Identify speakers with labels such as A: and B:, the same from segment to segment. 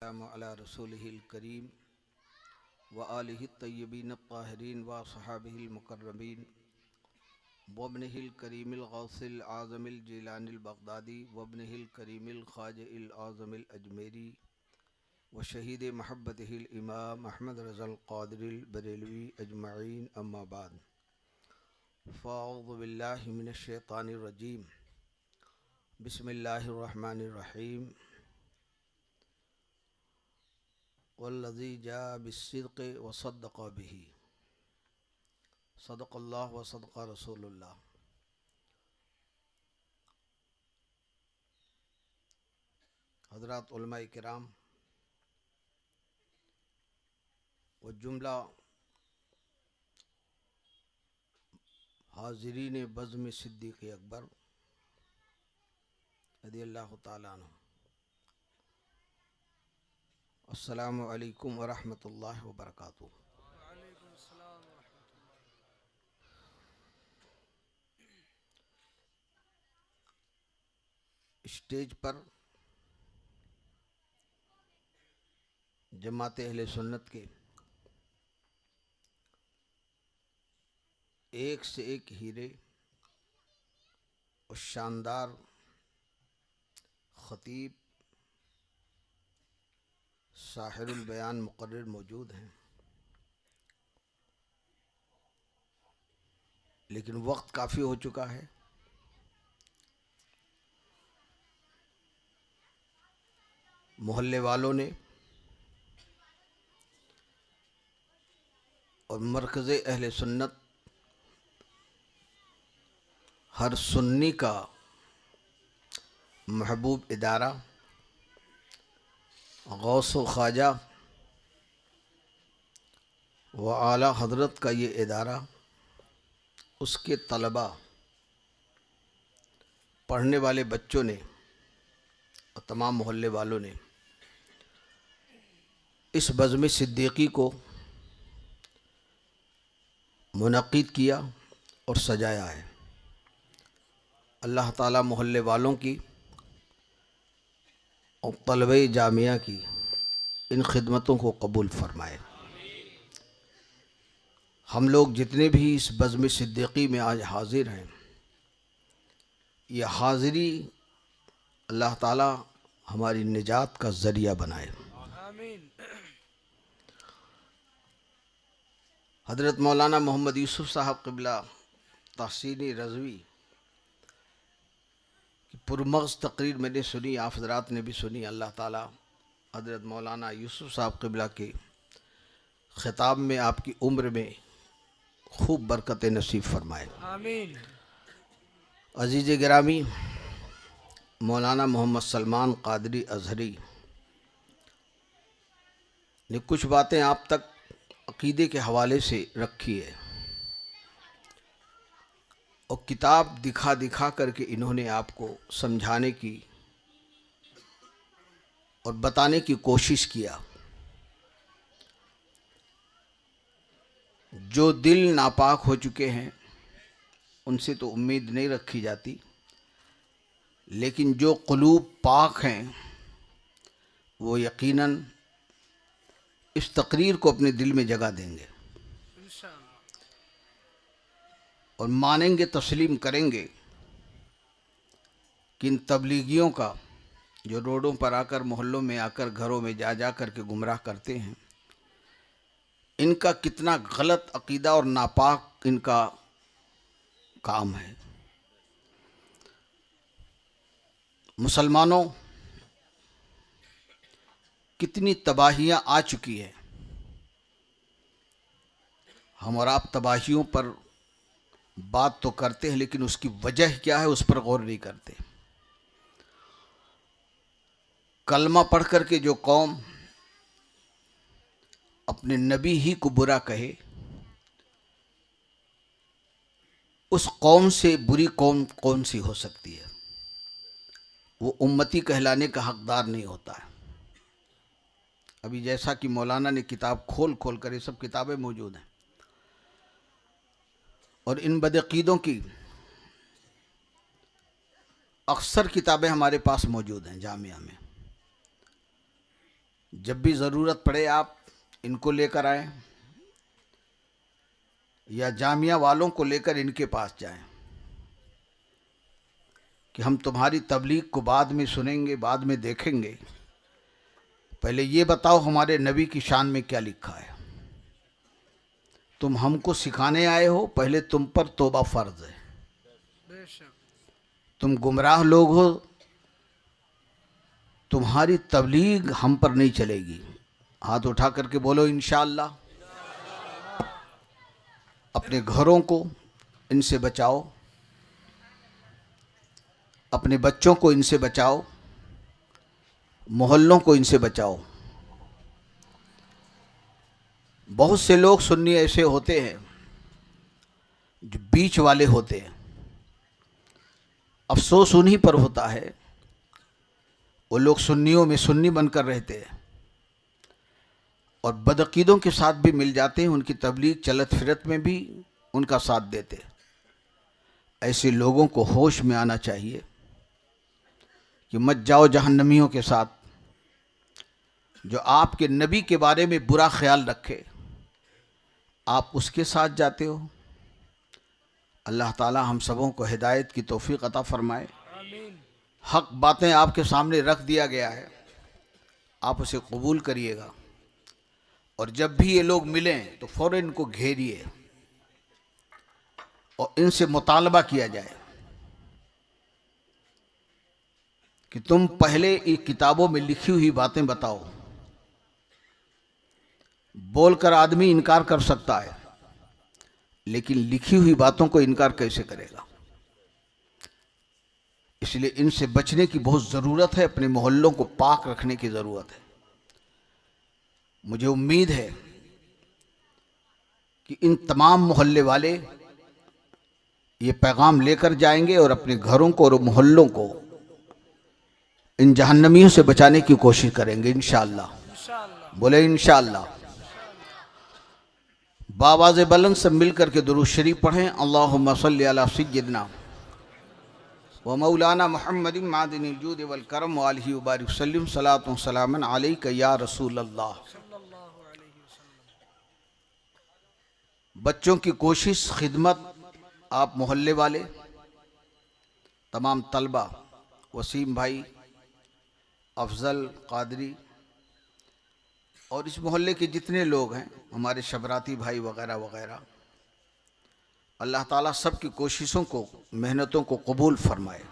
A: अला रसूलिहिल करीम व आलिहि तय्यबीन ताहिरीन व सहाबिहिल मुकर्रमीन वब्निहिल करीमिल गौसिल आज़मिल जिलानिल बगदादी वब्निहिल करीमिल ख्वाजिल आज़मिल अजमेरी व शहीद महब्बतिहिल इमाम अहमद रज़ल क़ादिरिल बरेलवी अजमईन अम्मा बाद फ़अऊज़ु बिल्लाहि मिनश शैतानिर रजीम बिस्मिल्लाहिर रहमानिर रहीम वल्लज़ी जाअ बिस्सिद्क़ि व सद्दक़ बिही सदक़ल्लाह व सदक़ रसूलुल्लाह। हज़रात उलमा किराम व जुमला हाज़िरीन बज़्म सिद्दीक़ अकबर रज़ियल्लाहु ताला अन्हु, अस्सलामु अलैकुम व रहमतुल्लाहि व बरकातुहू। स्टेज पर जमात अहले सुन्नत के एक से एक हीरे और शानदार ख़तीब साहिरुल बयान मुक़र्रिर मौजूद हैं, लेकिन वक्त काफ़ी हो चुका है। मोहल्ले वालों ने और मरकज़ अहले सुन्नत हर सुन्नी का महबूब इदारा गौस व ख्वाजा व आला हज़रत का ये इदारा, उसके तलबा, पढ़ने वाले बच्चों ने और तमाम मोहल्ले वालों ने इस बज़्म सिद्दीक़ी को मुनक़्क़िद किया और सजाया है। अल्लाह ताला मोहल्ले वालों की और तलबे जामिया की इन खिदमतों को कबूल फरमाए। हम लोग जितने भी इस बज़्म सिद्दीक़ी में आज हाज़िर हैं, ये हाज़िरी अल्लाह ताला हमारी निजात का ज़रिया बनाए। हज़रत मौलाना मोहम्मद यूसुफ़ साहब क़िबला तहसीनी रज़वी की पुरमग़ज़ तक़रीर मैंने सुनी, आप हज़रात ने भी सुनी। अल्लाह ताला हज़रत मौलाना यूसुफ़ साहब क़िबला के ख़िताब में आपकी उम्र में खूब बरकत नसीब फरमाए। आमीन। अज़ीज़ गिरामी, मौलाना मोहम्मद सलमान क़ादरी अज़हरी ने कुछ बातें आप तक अक़ीदे के हवाले से रखी है और किताब दिखा दिखा करके इन्होंने आपको समझाने की और बताने की कोशिश किया। जो दिल नापाक हो चुके हैं उनसे तो उम्मीद नहीं रखी जाती, लेकिन जो क़ुलूब पाक हैं वो यकीनन इस तकरीर को अपने दिल में जगह देंगे और मानेंगे, तस्लीम करेंगे कि इन तबलीगियों का जो रोडों पर आकर, मोहल्लों में आकर, घरों में जा जा कर के गुमराह करते हैं, इनका कितना गलत अक़ीदा और नापाक इनका काम है। मुसलमानों, कितनी तबाहियाँ आ चुकी हैं। हम और आप तबाहियों पर बात तो करते हैं, लेकिन उसकी वजह क्या है उस पर गौर नहीं करते। कलमा पढ़ कर के जो कौम अपने नबी ही को बुरा कहे, उस कौम से बुरी कौम कौन सी हो सकती है? वो उम्मती कहलाने का हकदार नहीं होता है। अभी जैसा कि मौलाना ने किताब खोल खोल कर, ये सब किताबें मौजूद हैं और इन बदअक़ीदों की अक्सर किताबें हमारे पास मौजूद हैं जामिया में। जब भी ज़रूरत पड़े आप इनको लेकर आएं या जामिया वालों को लेकर इनके पास जाएं कि हम तुम्हारी तबलीग को बाद में सुनेंगे, बाद में देखेंगे, पहले ये बताओ हमारे नबी की शान में क्या लिखा है। तुम हमको सिखाने आए हो, पहले तुम पर तौबा फ़र्ज है। तुम गुमराह लोग हो, तुम्हारी तबलीग हम पर नहीं चलेगी। हाथ उठा करके बोलो इंशाअल्लाह। अपने घरों को इनसे बचाओ, अपने बच्चों को इनसे बचाओ, मोहल्लों को इनसे बचाओ। बहुत से लोग सुन्नी ऐसे होते हैं जो बीच वाले होते हैं। अफसोस उन्हीं पर होता है, वो लोग सुन्नियों में सुन्नी बनकर रहते हैं और बदअकीदों के साथ भी मिल जाते हैं, उनकी तबलीग चलत फिरत में भी उनका साथ देते हैं। ऐसे लोगों को होश में आना चाहिए कि मत जाओ जहन्नमियों के साथ, जो आपके नबी के बारे में बुरा ख्याल रखे, आप उसके साथ जाते हो। अल्लाह ताला हम सबों को हिदायत की तौफीक अता फरमाए। हक बातें आपके सामने रख दिया गया है, आप उसे कबूल करिएगा और जब भी ये लोग मिलें तो फ़ौरन इनको घेरिए और इनसे मुतालबा किया जाए कि तुम पहले ये किताबों में लिखी हुई बातें बताओ। बोलकर आदमी इनकार कर सकता है, लेकिन लिखी हुई बातों को इनकार कैसे करेगा। इसलिए इनसे बचने की बहुत ज़रूरत है, अपने मोहल्लों को पाक रखने की ज़रूरत है। मुझे उम्मीद है कि इन तमाम मोहल्ले वाले ये पैगाम लेकर जाएंगे और अपने घरों को और मोहल्लों को इन जहन्नमियों से बचाने की कोशिश करेंगे इंशाअल्लाह। बोले इंशाअल्लाह। बावाज़ बुलंद से मिलकर के दुरूद शरीफ पढ़ें। अल्लाहुम्मा सल्ली अला सय्यिदना व मौलाना मुहम्मदिन मादिनिल जूद वल करम व आलिहि व बारिक वसल्लम सलातु व सलामन अलैका या रसूल अल्लाह। बच्चों की कोशिश, खिदमत, आप मोहल्ले वाले तमाम तलबा, वसीम भाई, अफजल, कादरी और इस मोहल्ले के जितने लोग हैं, हमारे शबराती भाई वगैरह वगैरह, अल्लाह ताला सब की कोशिशों को, मेहनतों को कबूल फरमाए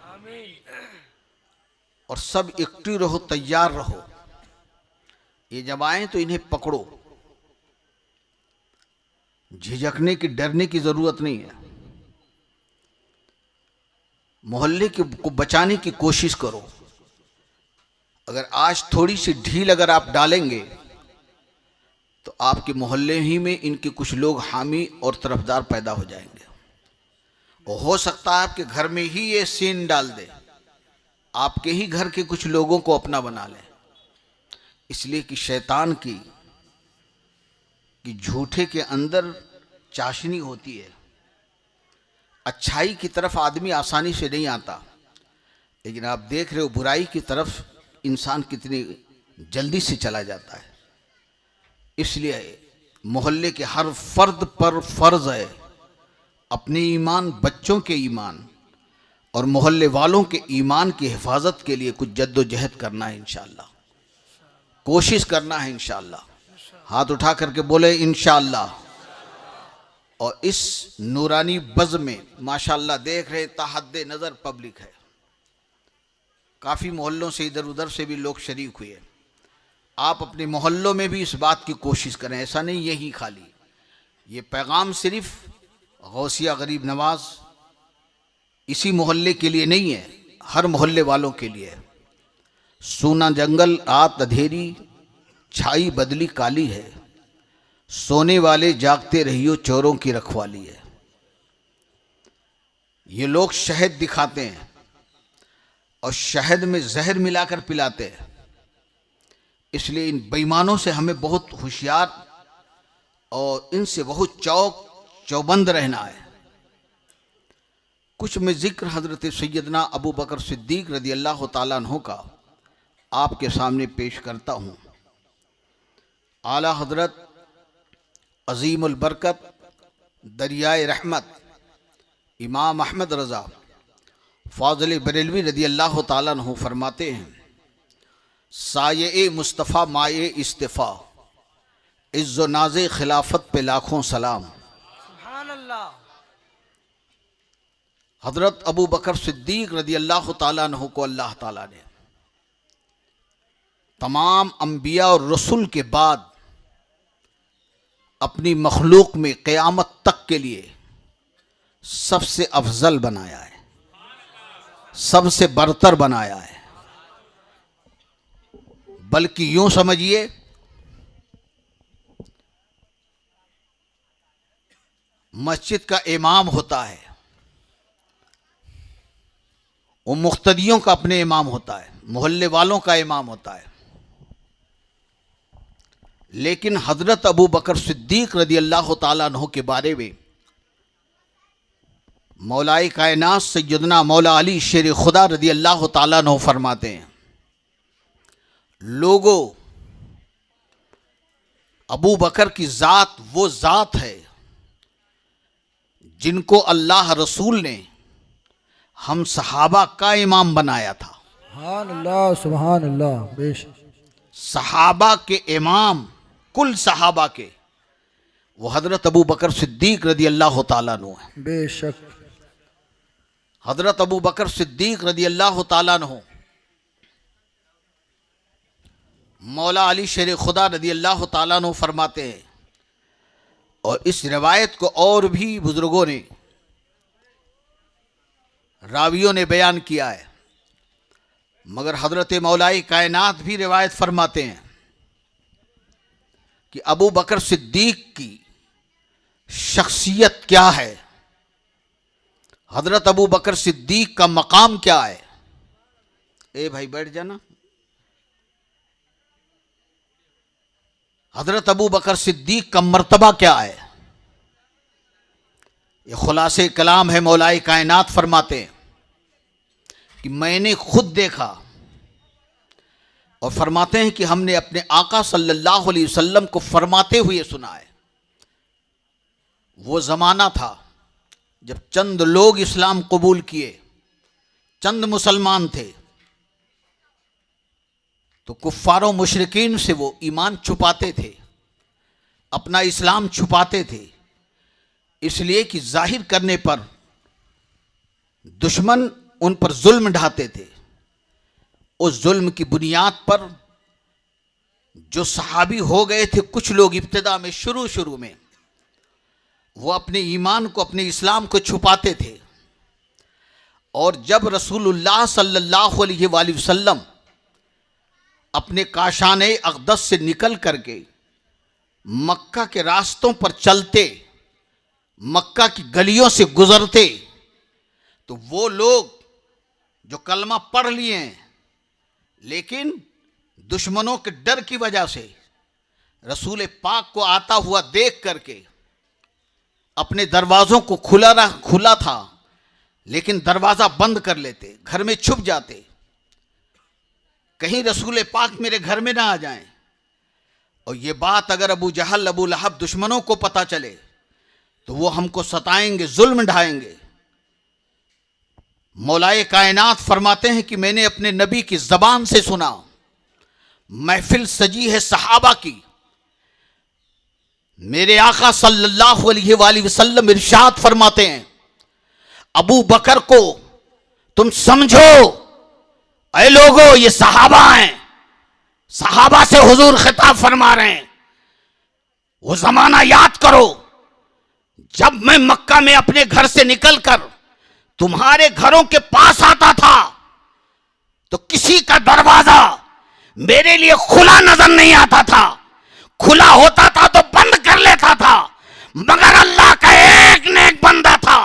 A: और सब एक्टिव रहो, तैयार रहो। ये जब आए तो इन्हें पकड़ो, झिझकने की, डरने की ज़रूरत नहीं है। मोहल्ले को बचाने की कोशिश करो। अगर आज थोड़ी सी ढील अगर आप डालेंगे तो आपके मोहल्ले ही में इनके कुछ लोग हामी और तरफदार पैदा हो जाएंगे और हो सकता है आपके घर में ही ये सीन डाल दे, आपके ही घर के कुछ लोगों को अपना बना ले। इसलिए कि शैतान की झूठे के अंदर चाशनी होती है। अच्छाई की तरफ आदमी आसानी से नहीं आता, लेकिन आप देख रहे हो बुराई की तरफ इंसान कितनी जल्दी से चला जाता है। इसलिए मोहल्ले के हर फर्द पर फर्ज है अपने ईमान, बच्चों के ईमान और मोहल्ले वालों के ईमान की हिफाजत के लिए कुछ जद्दोजहद करना है इंशाअल्लाह, कोशिश करना है इंशाअल्लाह। हाथ उठा करके बोले इंशाअल्लाह। और इस नूरानी बज़ में माशाअल्लाह देख रहे ताहद्दे नज़र पब्लिक है, काफ़ी मोहल्लों से इधर उधर से भी लोग शरीक हुए। आप अपने मोहल्लों में भी इस बात की कोशिश करें। ऐसा नहीं यही खाली ये पैगाम सिर्फ गौसिया गरीब नवाज इसी मोहल्ले के लिए नहीं है, हर मोहल्ले वालों के लिए है। सूना जंगल रात अंधेरी, छाई बदली काली है, सोने वाले जागते रहियो, चोरों की रखवाली है। ये लोग शहद दिखाते हैं और शहद में जहर मिलाकर पिलाते हैं। इसलिए इन बेईमानों से हमें बहुत होशियार और इनसे बहुत चौबंद रहना है। कुछ मैं जिक्र हज़रत सैयदना अबू बकर सिद्दीक़ रज़ी अल्लाह तआला अन्हु का आपके सामने पेश करता हूँ। आला हजरत अजीमुल बरकत दरियाए रहमत इमाम अहमद रज़ा फाज़िल बरेलवी रदी अल्लाह ताला अन्हु फरमाते हैं, साये मुस्तफ़ा माए इस्तिफ़ा इज़्ज़ो नाज़े खिलाफत पे लाखों सलाम।
B: सुभान अल्लाह।
A: हज़रत अबू बकर सिद्दीक़ रदी अल्लाह ताला अन्हु को अल्लाह ताला ने तमाम अंबिया और रसूल के बाद अपनी मखलूक में क़यामत तक के लिए सबसे अफजल बनाया है, सबसे बरतर बनाया है। बल्कि यूं समझिए मस्जिद का इमाम होता है, वो मुख्तदियों का अपने इमाम होता है, मोहल्ले वालों का इमाम होता है। लेकिन हजरत अबू बकर सिद्दीक़ रदी अल्लाह ताला अन्हु के बारे में मौलाए कायनात सैयदना मौला अली शेर खुदा रदी अल्लाह ताला अन्हु फरमाते हैं, लोगों, अबू बकर की ज़ात वो ज़ात है जिनको अल्लाह रसूल ने हम सहाबा का इमाम बनाया था।
B: सुभान अल्लाह, सुभान अल्लाह। बेशक
A: सहाबा के इमाम, कुल सहाबा के, वो हजरत अबू बकर सिद्दीक़ रदी अल्लाह ताला अन्हु है।
B: बेशक
A: हजरत अबू बकर सिद्दीक़ रदी अल्लाह ताला अन्हु मौला अली शेर खुदा रदी अल्लाह ताला अन्हु फरमाते हैं, और इस रिवायत को और भी बुजुर्गों ने, रावियों ने बयान किया है, मगर हजरत मौलाई कायनात भी रिवायत फरमाते हैं कि अबू बकर सिद्दीक़ की शख्सियत क्या है, हजरत अबू बकर सिद्दीक़ का मकाम क्या है। ए भाई बैठ जाना। हजरत अबू बकर सिद्दीक़ का मर्तबा क्या है, ये खुलासे कलाम है। मौलाए कायनात फरमाते हैं कि मैंने खुद देखा, और फरमाते हैं कि हमने अपने आका सल्लल्लाहु अलैहि वसल्लम को फरमाते हुए सुना है। वो ज़माना था जब चंद लोग इस्लाम कबूल किए, चंद मुसलमान थे, तो कुफ्फारों मुशरिकीन से वो ईमान छुपाते थे, अपना इस्लाम छुपाते थे, इसलिए कि जाहिर करने पर दुश्मन उन पर जुल्म ढाते थे। उस जुल्म की बुनियाद पर जो सहाबी हो गए थे कुछ लोग इब्तिदा में, शुरू में, वो अपने ईमान को, अपने इस्लाम को छुपाते थे। और जब रसूलुल्लाह सल्लल्लाहु अलैहि वसल्लम अपने काशाने अक़दस से निकल करके मक्का के रास्तों पर चलते, मक्का की गलियों से गुजरते, तो वो लोग जो कलमा पढ़ लिए हैं लेकिन दुश्मनों के डर की वजह से रसूल पाक को आता हुआ देख करके अपने दरवाज़ों को खुला था लेकिन दरवाज़ा बंद कर लेते, घर में छुप जाते, कहीं रसूल पाक मेरे घर में ना आ जाएं। और ये बात अगर अबू जहल, अबू लहब दुश्मनों को पता चले तो वो हमको सताएंगे, जुल्म ढाएंगे। मौलाए कायनात फरमाते हैं कि मैंने अपने नबी की ज़बान से सुना, महफिल सजी है सहाबा की, मेरे आका सल्लल्लाहु अलैहि वसल्लम इरशाद फरमाते हैं, अबू बकर को तुम समझो, ऐ लोगो ये सहाबा हैं। सहाबा से हुजूर खिताब फरमा रहे हैं, वो जमाना याद करो जब मैं मक्का में अपने घर से निकलकर तुम्हारे घरों के पास आता था तो किसी का दरवाजा मेरे लिए खुला नजर नहीं आता था, खुला होता था तो बंद कर लेता था, मगर अल्लाह का एक नेक बंदा था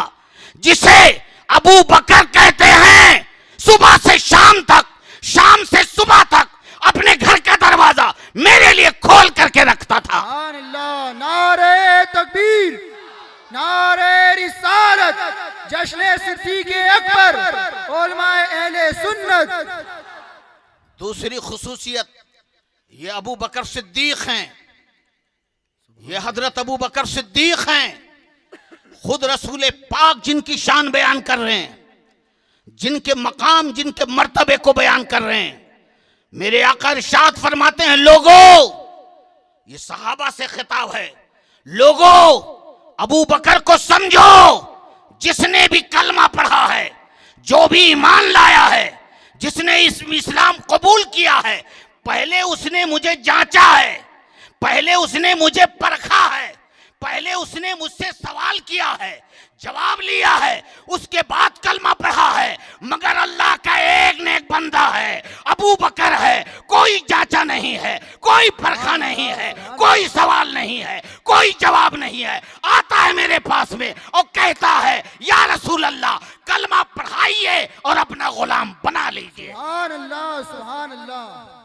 A: जिसे अबू बकर कहते हैं, सुबह से शाम तक, शाम से सुबह तक अपने घर का दरवाजा मेरे लिए खोल करके रखता था।
B: सुभान अल्लाह। नारे तकबीर, नारे रिसालत, जश्न सिद्दीक़ अकबर, उलमाए अहले सुन्नत।
A: दूसरी खुसूसियत ये अबू बकर सिद्दीक़ हैं
C: ये हजरत अबू बकर सिद्दीक हैं, खुद रसूल पाक जिनकी शान बयान कर रहे हैं, जिनके मकाम जिनके मर्तबे को बयान कर रहे हैं। मेरे आका इरशाद फरमाते हैं, लोगों, ये सहाबा से खिताब है, लोगों अबू बकर को समझो, जिसने भी कलमा पढ़ा है, जो भी ईमान लाया है, जिसने इस इस्लाम कबूल किया है, पहले उसने मुझे जांचा है, पहले उसने मुझे परखा है, पहले उसने मुझसे सवाल किया है, जवाब लिया है, उसके बाद कलमा पढ़ा है। मगर अल्लाह का एक नेक बंदा है, अबू बकर है, कोई जांचा नहीं है, कोई परखा नहीं है, कोई सवाल नहीं है, कोई जवाब नहीं है, आता है मेरे पास में और कहता है, या रसूल अल्लाह, कलमा पढ़ाइए और अपना गुलाम बना लीजिए।
B: सुभान अल्लाह, सुभान अल्लाह।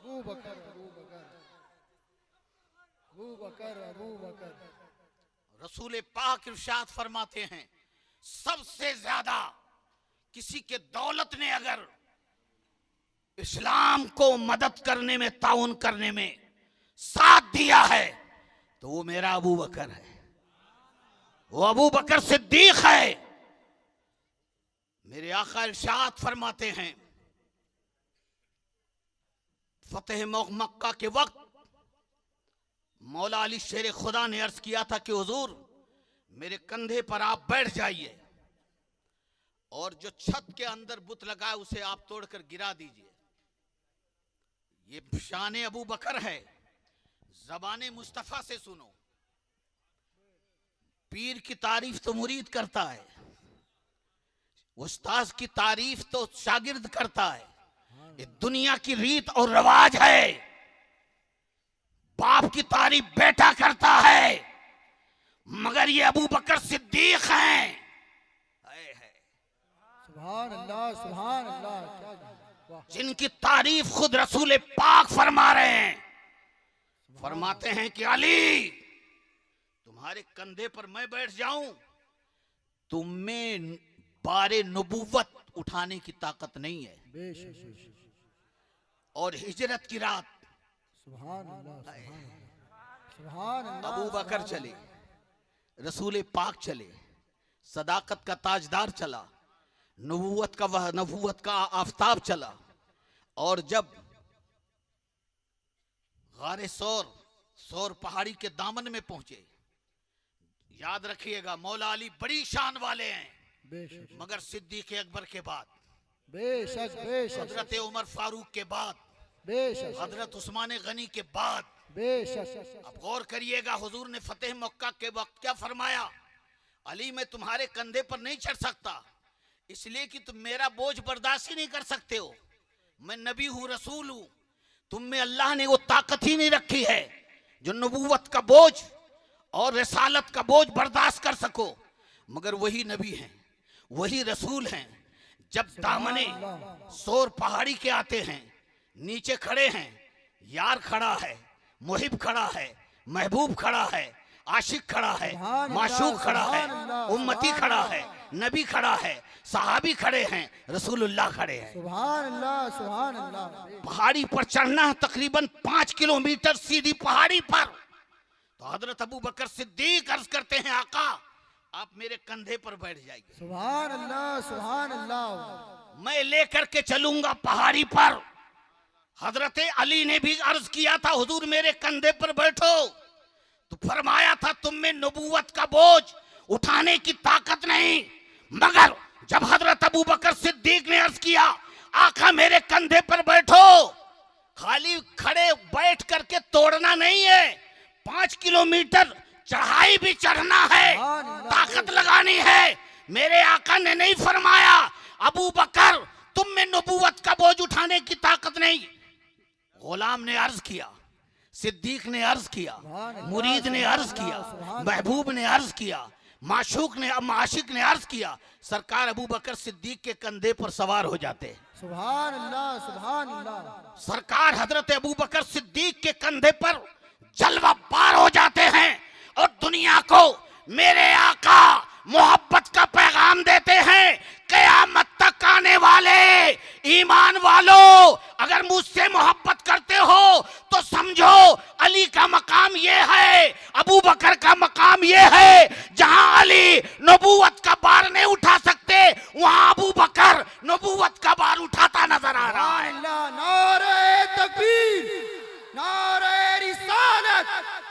B: अबू बकर, अबू बकर, अबू बकर, अबू बकर।
C: रसूल पाक इरशाद फरमाते हैं, सबसे ज्यादा किसी के दौलत ने अगर इस्लाम को मदद करने में, ताउन करने में साथ दिया है, तो वो मेरा अबू बकर है, वो अबू बकर सिद्दीक है। मेरे आका इरशाद फरमाते हैं, फतेह मक्का के वक्त मौला अली शेर खुदा ने अर्ज किया था कि हुजूर, मेरे कंधे पर आप बैठ जाइए और जो छत के अंदर बुत लगा है उसे आप तोड़कर गिरा दीजिए। ये शान अबू बकर है। ज़बाने मुस्तफ़ा से सुनो, पीर की तारीफ तो मुरीद करता है, उस्ताद की तारीफ तो शागिर्द करता है। ये दुनिया की रीत और रवाज है। बाप की तारीफ बेटा करता है, मगर ये अबू बकर सिद्दीक हैं।
B: सुभान अल्लाह, सुभान अल्लाह। वाह।
C: जिनकी तारीफ खुद रसूल पाक फरमा रहे हैं। फरमाते हैं कि अली, तुम्हारे कंधे पर मैं बैठ जाऊं, तुम में बारे नबूवत उठाने की ताकत नहीं है।
B: बेशक।
C: और हिजरत की रात
B: सुभान अल्लाह, सुभान अल्लाह।
C: अबू बकर चले, रसूल पाक चले, सदाकत का ताजदार चला, नबूवत का आफताब चला। और जब गारे सौर पहाड़ी के दामन में पहुंचे, याद रखिएगा मौला अली बड़ी शान वाले हैं,
B: बेशक,
C: मगर सिद्दीक अकबर के बाद,
B: बेशक, बेशक,
C: हजरत उमर फारूक के बाद,
B: बेशक,
C: हजरत उस्मान गनी के बाद।
B: बेशक।
C: अब गौर करिएगा, हुजूर ने फतेह मक्का के वक्त क्या फरमाया, अली मैं तुम्हारे कंधे पर नहीं चढ़ सकता, इसलिए कि तुम मेरा बोझ बर्दाश्त ही नहीं कर सकते हो। मैं नबी हूं, रसूल हूं, तुम में अल्लाह ने वो ताकत ही नहीं रखी है जो नबूवत का बोझ और रिसालत का बोझ बर्दाश्त कर सको। मगर वही नबी हैं, वही रसूल हैं। जब दामने सौर पहाड़ी के आते हैं, नीचे खड़े हैं, यार खड़ा है, मुहिब खड़ा है, महबूब खड़ा है, आशिक खड़ा है, माशूक खड़ा है, उम्मती खड़ा है, नबी खड़ा है, सहाबी खड़े हैं, रसूलुल्लाह खड़े हैं।
B: सुभान अल्लाह, सुभान अल्लाह।
C: पहाड़ी पर चढ़ना है तकरीबन 5 किलोमीटर सीधी पहाड़ी पर। तो हजरत अबू बकर सिद्दीक अर्ज करते हैं, आका आप मेरे कंधे पर बैठ जाइए,
B: सुभान अल्लाह, सुभान अल्लाह।
C: मैं लेकर के चलूंगा पहाड़ी पर। हजरत अली ने भी अर्ज किया था, हुजूर मेरे कंधे पर बैठो, तो फरमाया था तुम में नबूवत का बोझ उठाने की ताकत नहीं। मगर जब हजरत अबू बकर सिद्दीक ने अर्ज किया, आका मेरे कंधे पर बैठो, खाली खड़े बैठ करके तोड़ना नहीं है, 5 किलोमीटर चढ़ाई भी चढ़ना है, ताकत लगानी है। मेरे आका ने नहीं फरमाया अबू बकर तुम में नबूवत का बोझ उठाने की ताकत नहीं। गुलाम ने अर्ज किया, सिद्दीक ने अर्ज किया, मुरीद ने अर्ज किया, महबूब ने अर्ज किया, माशूक ने आशिक ने अर्ज किया, सरकार अबू बकर सिद्दीक के कंधे पर सवार हो जाते।
B: सुभान अल्लाह, सुभान अल्लाह।
C: सरकार हजरत अबू बकर सिद्दीक के कंधे पर जलवा पार हो जाते हैं और दुनिया को मेरे आका मोहब्बत का पैगाम देते हैं, क़यामत तक आने वाले ईमान वालों, अगर मुझसे मोहब्बत करते हो तो समझो अली का मकाम ये है, अबू बकर का मकाम ये है। जहां अली नबूवत का बार नहीं उठा सकते, वहां अबू बकर नबूवत का बार उठाता नजर आ रहा है।
B: अल्लाह, नारे तकबीर, नारे रिसालत,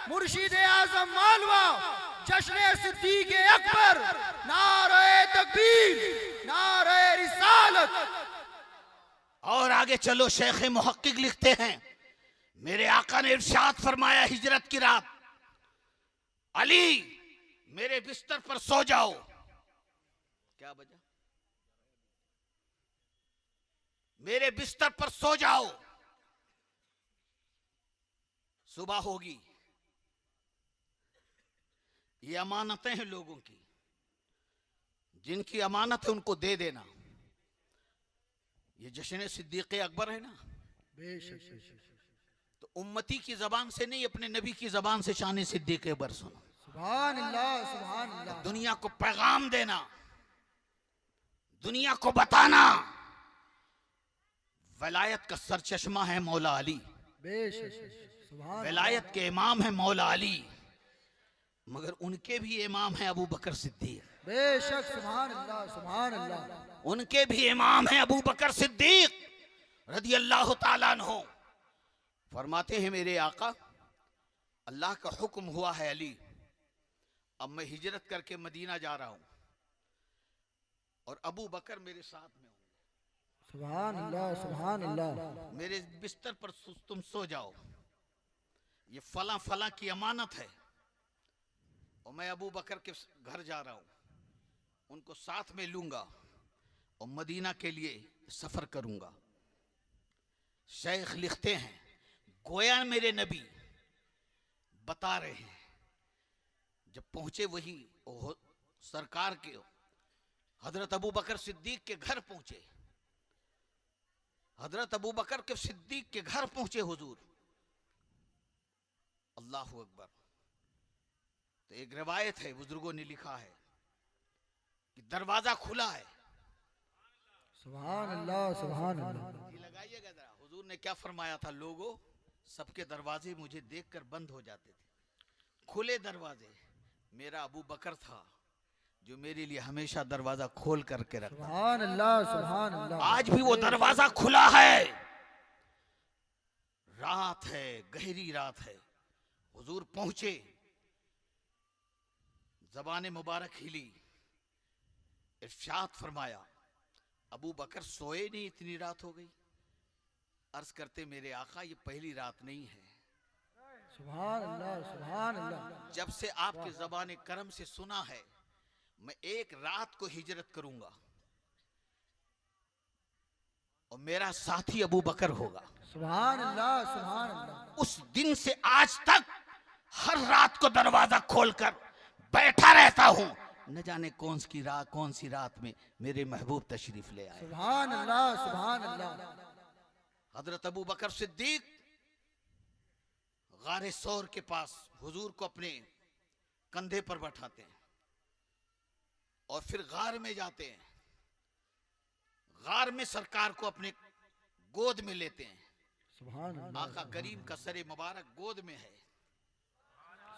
B: मुर्शिद आजम मालवा, जश्न सिद्दीक अकबर, नारे तकबीर, नारे रिसालत।
C: और आगे चलो, शेख मुहक्किक लिखते हैं, मेरे आका ने इरशाद फरमाया हिजरत की रात, अली मेरे बिस्तर पर सो जाओ। क्या बजा? मेरे बिस्तर पर सो जाओ, सुबह होगी। ये अमानतें हैं लोगों की, जिनकी अमानत है उनको दे देना। ये जश्न सिद्दीक अकबर है ना,
B: बेशक
C: तो उम्मती की जबान से नहीं, अपने नबी की जबान से शान सिद्दीक अकबर सुनो।
B: सुभान अल्लाह, सुभान अल्लाह।
C: दुनिया को पैगाम देना, दुनिया को बताना, वलायत का सरचश्मा है मौला अली,
B: बेशक सुभान
C: वलायत के इमाम है मौला अली, मगर उनके भी इमाम है अबू बकर सिद्दीक,
B: बेशक सुभान अल्लाह, सुभान अल्लाह।
C: उनके भी इमाम है अबू बकर सिद्दीक रदी अल्लाह ताला अन्हु। फरमाते हैं मेरे आका, अल्लाह का हुक्म हुआ है अली, अब मैं हिजरत करके मदीना जा रहा हूं और अबू बकर मेरे साथ में होंगे।
B: सुभान अल्लाह, सुभान अल्लाह।
C: मेरे बिस्तर पर तुम सो जाओ, ये फला फला की अमानत है और मैं अबू बकर के घर जा रहा हूं, उनको साथ में लूंगा और मदीना के लिए सफर करूंगा। शेख लिखते हैं, गोया मेरे नबी बता रहे हैं, जब पहुंचे वही सरकार के हजरत अबू बकर सिद्दीक के घर पहुंचे, हजरत अबू बकर के सिद्दीक के घर पहुंचे हुजूर, अल्लाह अकबर। तो एक रिवायत है, बुजुर्गों ने लिखा है कि दरवाजा खुला है।
B: सुभान अल्लाह, सुभान अल्लाह।
C: जी लगाइएगा जरा, हुजूर ने क्या फरमाया था, लोगों सबके दरवाजे मुझे देखकर बंद हो जाते थे, खुले दरवाजे। मेरा अबू बकर था जो मेरे लिए हमेशा दरवाजा खोल करके रखता।
B: सुभान अल्लाह, सुभान अल्लाह।
C: आज भी वो दरवाजा खुला है। रात है, गहरी रात है, हुजूर पहुंचे, ज़बान मुबारक हिली, इरशाद फरमाया, अबू बकर सोए नहीं, इतनी रात हो गई। अर्ज करते, मेरे आका ये पहली रात नहीं है,
B: सुभान अल्लाह, सुभान अल्लाह।
C: जब से आपके ज़बान करम से सुना है, मैं एक रात को हिजरत करूंगा और मेरा साथी अबू बकर होगा।
B: सुभान अल्लाह, सुभान अल्लाह।
C: उस दिन से आज तक हर रात को दरवाजा खोलकर बैठा रहता हूं, न जाने कौन सी रात में मेरे महबूब तशरीफ ले आए।
B: सुभान अल्लाह, सुभान अल्लाह।
C: हजरत अबू बकर सिद्दीक गारे सौर के पास हुजूर को अपने कंधे पर बैठाते हैं और फिर गार में जाते हैं, गार में सरकार को अपने गोद में लेते हैं।
B: सुभान अल्लाह,
C: आका करीम का सरे मुबारक गोद में है।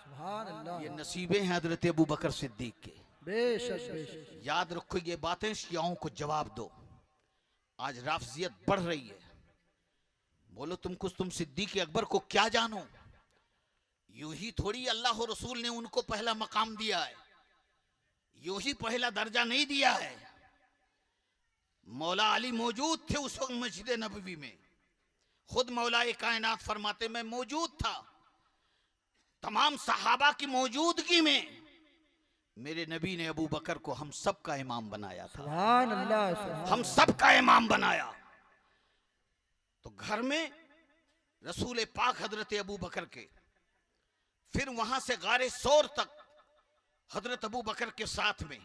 B: सुभान अल्लाह।
C: ये नसीबे हैं हजरत अबू बकर सिद्दीक के।
B: बेशक, बेशक।
C: याद रखो ये बातें, शियाओं को जवाब दो। आज राफजियत बढ़ रही है, बोलो तुम सिद्दीक अकबर को क्या जानो। यूं ही थोड़ी अल्लाह और रसूल ने उनको पहला मकाम दिया है, यूं ही पहला दर्जा नहीं दिया है। मौला अली मौजूद थे उस वक्त मस्जिद नबवी में, खुद मौला कायनात फरमाते मैं मौजूद था। तमाम सहाबा की मौजूदगी में मेरे नबी ने अबू बकर को हम सब का इमाम बनाया था।
B: सुभान अल्लाह, सुभान।
C: हम सब का इमाम बनाया। तो घर में रसूल पाक हजरत अबू बकर के, फिर वहां से गारे सौर तक हजरत अबू बकर के साथ में,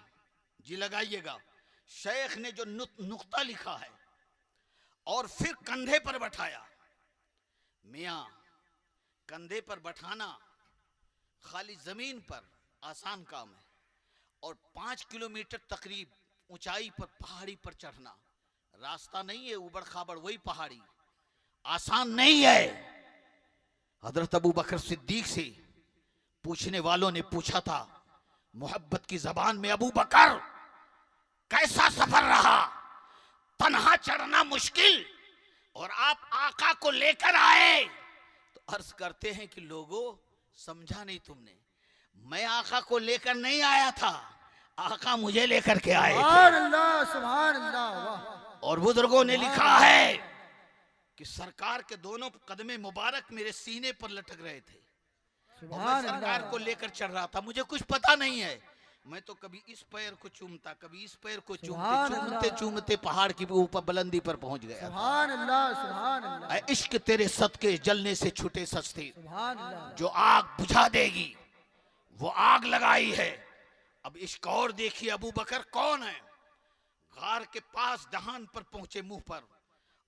C: जी लगाइएगा, शेख ने जो नुक्ता लिखा है, और फिर कंधे पर बैठाया। मियां, कंधे पर बैठाना खाली जमीन पर आसान काम है, और 5 किलोमीटर तकरीब ऊंचाई पर पहाड़ी पर चढ़ना रास्ता नहीं है, उबड़ खाबड़ वही पहाड़ी, आसान नहीं है। हजरत अबू बकर सिद्दीक से पूछने वालों ने पूछा था मोहब्बत की जबान में, अबू बकर कैसा सफर रहा, तन्हा चढ़ना मुश्किल और आप आका को लेकर आए। तो अर्ज करते हैं कि लोगों समझा नहीं तुमने, मैं आका को लेकर नहीं आया था, आका मुझे लेकर के आए
B: सुभान
C: थे।
B: अल्लाह, सुभान अल्लाह, वाह।
C: और बुजुर्गों ने लिखा है कि सरकार के दोनों कदमे मुबारक मेरे सीने पर लटक रहे थे और मैं
B: सुभान
C: सरकार
B: अल्लाह।
C: को लेकर चढ़ रहा था। मुझे कुछ पता नहीं है, मैं तो कभी इस पैर को चूमता, कभी इस पैर को
B: सुभान
C: चूमते
B: अल्लाह।
C: चूमते चूमते पहाड़ की ऊपर बुलंदी पर पहुंच गया।
B: सुभान अल्लाह, सुभान अल्लाह,
C: ऐ इश्क तेरे सदके जलने से छूटे सस्ते,
B: सुभान अल्लाह।
C: जो आग बुझा देगी वो आग लगाई है। अब इश्क और देखिए अबू बकर कौन है। गार के पास दहान पर पहुंचे, मुंह पर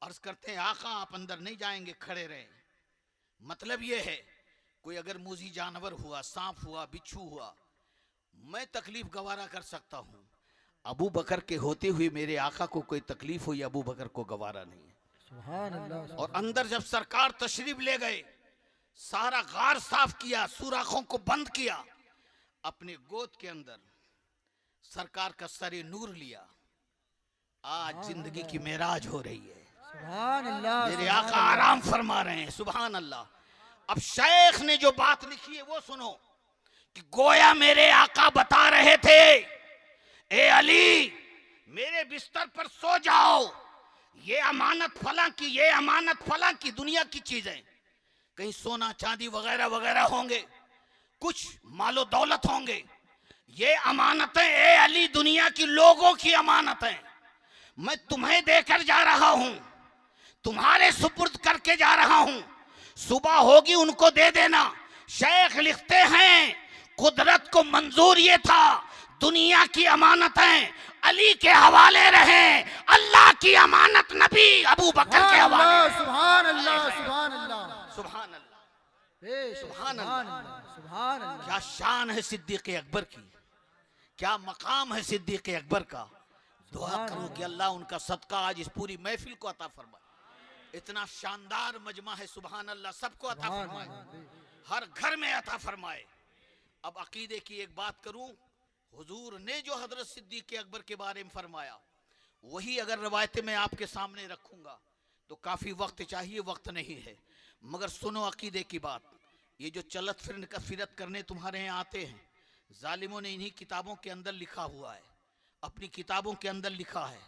C: अर्ज करते हैं आका आप अंदर नहीं जाएंगे, खड़े रहे। मतलब ये है कोई अगर मूजी जानवर हुआ, सांप हुआ, बिच्छू हुआ, मैं तकलीफ गवारा कर सकता हूं। अबू बकर के होते हुए मेरे आका को कोई तकलीफ हुई, अबू बकर को गवारा नहीं है।
B: सुभान अल्लाह।
C: और अंदर जब सरकार तशरीफ ले गए, सारा गार साफ किया, सुराखों को बंद किया, अपने गोद के अंदर सरकार का सरे नूर लिया। आज जिंदगी की मेराज हो रही है।
B: सुभान अल्लाह,
C: मेरे
B: सुभान
C: आका आराम फरमा रहे हैं। सुभान अल्लाह। अब शेख ने जो बात लिखी है वो सुनो कि गोया मेरे आका बता रहे थे, ए अली मेरे बिस्तर पर सो जाओ, ये अमानत फलां की, ये अमानत फलां की दुनिया की चीजें, कहीं सोना चांदी वगैरह वगैरह होंगे, कुछ मालो दौलत होंगे, ये अमानतें ए अली दुनिया की लोगों की अमानतें मैं तुम्हें देकर जा रहा हूं, तुम्हारे सुपुर्द करके जा रहा हूं, सुबह होगी उनको दे देना। शेख लिखते हैं कुदरत को मंजूर ये था दुनिया की अमानतें अली के हवाले रहे, अल्लाह की अमानत नबी अबू बकर के हवाले।
B: सुभान अल्लाह, सुभान अल्लाह,
C: सुभान अल्लाह,
B: सुभान
C: अल्लाह।
B: अल्लाह, सुभान अल्लाह।
C: क्या शान है सिद्दीक अकबर की, क्या मकाम है सिद्दीक अकबर का। दुआ करो कि अल्लाह उनका सदका आज इस पूरी महफिल को अता फरमाए। इतना शानदार मजमा है, सुभान अल्लाह, सबको अता फरमाए, हर घर में अता फरमाए। अब अकीदे की एक बात करूं, हुजूर ने जो हजरत सिद्दीक अकबर के बारे में फरमाया वही अगर रवायतें मैं आपके सामने रखूंगा तो काफी वक्त चाहिए, वक्त नहीं है। मगर सुनो अकीदे की बात, ये जो चलत फिरत करने तुम्हारे यहाँ आते हैं, जालिमों ने इन्हीं किताबों के अंदर लिखा हुआ है, अपनी किताबों के अंदर लिखा है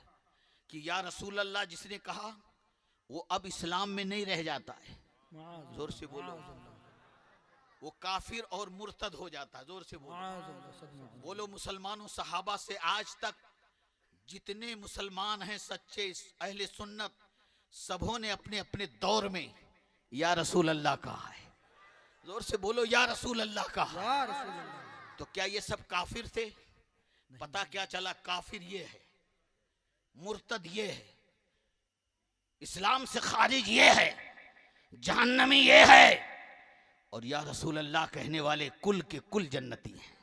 C: कि या रसूल अल्लाह जिसने कहा वो अब इस्लाम में नहीं रह जाता है, जोर से बोलो, वो काफिर और मुर्तद हो जाता है। जोर से बोलो, बोलो मुसलमानों, सहाबा से आज तक जितने मुसलमान हैं सच्चे अहले सुन्नत, सबों ने अपने अपने दौर में या रसूल अल्लाह कहा है। जोर से बोलो या रसूल अल्लाह कहा।
B: या रसूल अल्लाह।
C: तो क्या ये सब काफिर थे? पता क्या चला, काफिर ये है, मुर्तद ये है, इस्लाम से खारिज ये है, जहन्नमी ये है, और या रसूल अल्लाह कहने वाले कुल के कुल जन्नती हैं।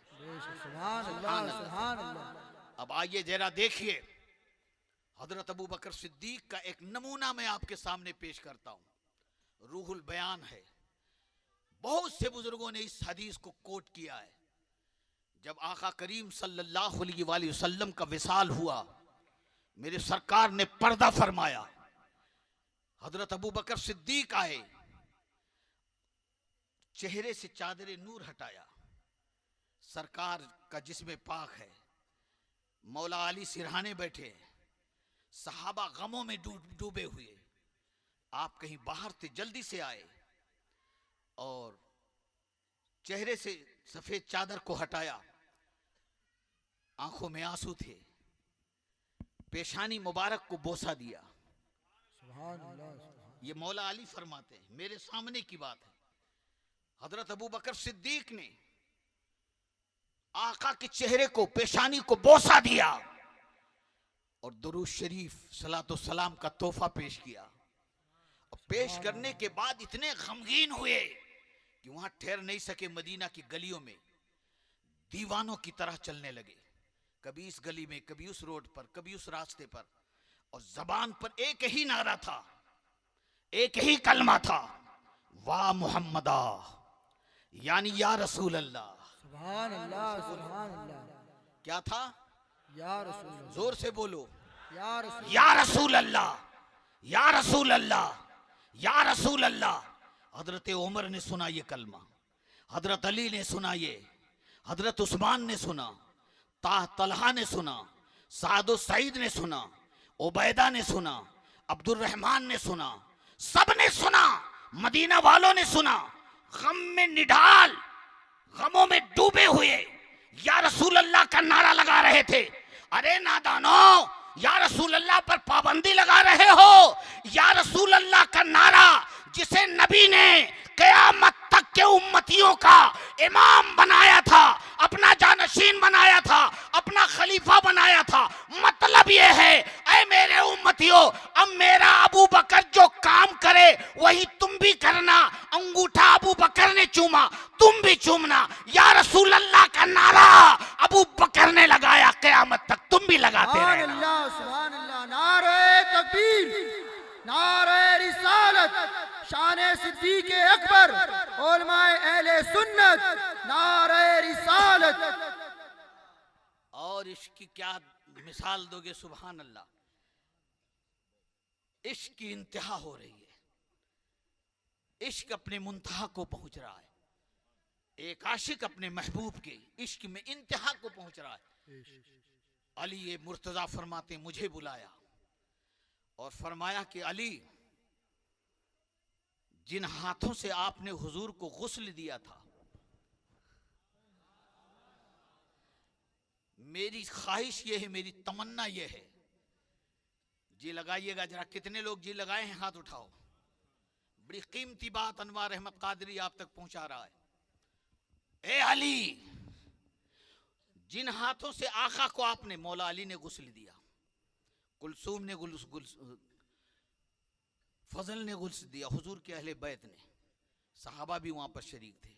B: सुभान अल्लाह, सुभान अल्लाह।
C: अब आइए जरा देखिए, हजरत अबू बकर सिद्दीक का एक नमूना मैं आपके सामने पेश करता हूं। रूहुल बयान है, बहुत से बुजुर्गों ने इस हदीस को कोट किया है। जब आका करीम सल्लल्लाहु अलैहि वसल्लम का विसाल हुआ, मेरे सरकार ने पर्दा फरमाया, हजरत अबू बकर सिद्दीक आए, चेहरे से चादर नूर हटाया, सरकार का जिस्म पाक है, मौला अली सिरहाने बैठे, सहाबा गमों में डूबे हुए, आप कहीं बाहर थे, जल्दी से आए और चेहरे से सफेद चादर को हटाया, आंखों में आंसू थे, पेशानी मुबारक को बोसा दिया।
B: सुभान अल्लाह।
C: ये मौला अली फरमाते हैं, मेरे सामने की बात है। हजरत अबू बकर सिद्दीक ने आका के चेहरे को, पेशानी को बोसा दिया और दुरूद शरीफ सलातो सलाम का तोहफा पेश किया। और पेश करने के बाद इतने गमगीन हुए कि वहां ठहर नहीं सके, मदीना की गलियों में दीवानों की तरह चलने लगे। कभी इस गली में, कभी उस रोड पर, कभी उस रास्ते पर, और जबान पर एक ही नारा था, एक ही कलमा था, वाह मोहम्मदा, यानी या रसूल अल्लाह।
B: सुभान अल्लाह सुभान अल्लाह।
C: क्या था?
B: या रसूल अल्लाह,
C: जोर से बोलो,
B: या रसूल,
C: या रसूल अल्लाह, या रसूल अल्लाह, या रसूल अल्लाह। हजरत उमर ने सुना ये कलमा, हजरत अली ने सुना ये, हजरत उस्मान ने सुना, तलहा ने सुना, सादो सईद ने सुना, उबैदा ने सुना, अब्दुल रहमान ने सुना, सब ने सुना, मदीना वालों ने सुना। गम में निढाल, गमों में डूबे हुए या रसूल अल्लाह का नारा लगा रहे थे। अरे नादानो, या रसूल अल्लाह पर पाबंदी लगा रहे हो? या रसूल अल्लाह का नारा जिसे नबी ने क़यामत तक के उम्मतियों का इमाम बनाया था, अपना जानशीन बनाया था, अपना खलीफा बनाया था। मतलब ये है, ऐ मेरे उम्मतियों, अब मेरा अबू बकर जो काम करे वही तुम भी करना। अंगूठा अबू बकर ने चूमा, तुम भी चूमना। या रसूल अल्लाह का नारा अबू बकर ने लगाया, क़यामत तक तुम भी लगाते
B: सुभान
C: रहना।
B: अल्लाह सुभान अल्लाह। नारे तकबीर, नारे रिसालत, शान सिद्दीक़ अकबर, उलमाए अहले सुन्नत, नारे रिसालत।
C: और इसकी क्या मिसाल दोगे? सुभान अल्लाह। इश्क की इंतहा हो रही है, इश्क अपने मुंतहा को पहुंच रहा है। एक आशिक अपने महबूब के इश्क में इंतहा को पहुंच रहा है। अली ये मुर्तजा फरमाते, मुझे बुलाया और फरमाया कि अली, जिन हाथों से आपने हुजूर को गुस्ल दिया था, मेरी ख्वाहिश ये है, मेरी तमन्ना ये है। जी लगाइएगा जरा, कितने लोग जी लगाए हैं? हाथ उठाओ। बड़ी कीमती बात अनवार अहमद कादरी आप तक पहुंचा रहा है। ए अली, जिन हाथों से आका को आपने, मौला अली ने गुस्ल दिया, कुलसूम ने फजल ने गुस्ल दिया, हुजूर के अहले बैत ने, सहाबा भी वहां पर शरीक थे,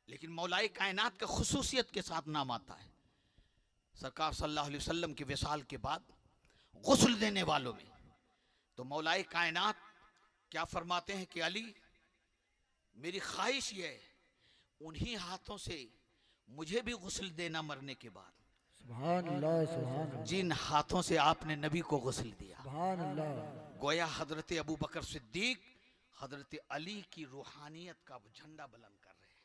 C: लेकिन मौलाए कायनात का खुसूसियत के साथ नाम आता है सरकार सल्लल्लाहु अलैहि वसल्लम के विसाल के बाद गुस्ल देने वालों में। तो मौलाए कायनात क्या फरमाते हैं कि अली, मेरी ख्वाहिश ये है, उन्हीं हाथों से मुझे भी गुस्ल देना मरने के बाद,
B: सुभान अल्लाह सुभान अल्लाह,
C: जिन हाथों से आपने नबी को गुस्ल दिया।
B: सुभान अल्लाह।
C: गोया हजरत अबू बकर सिद्दीक हजरत अली की रूहानियत का झंडा बुलंद कर रहे हैं।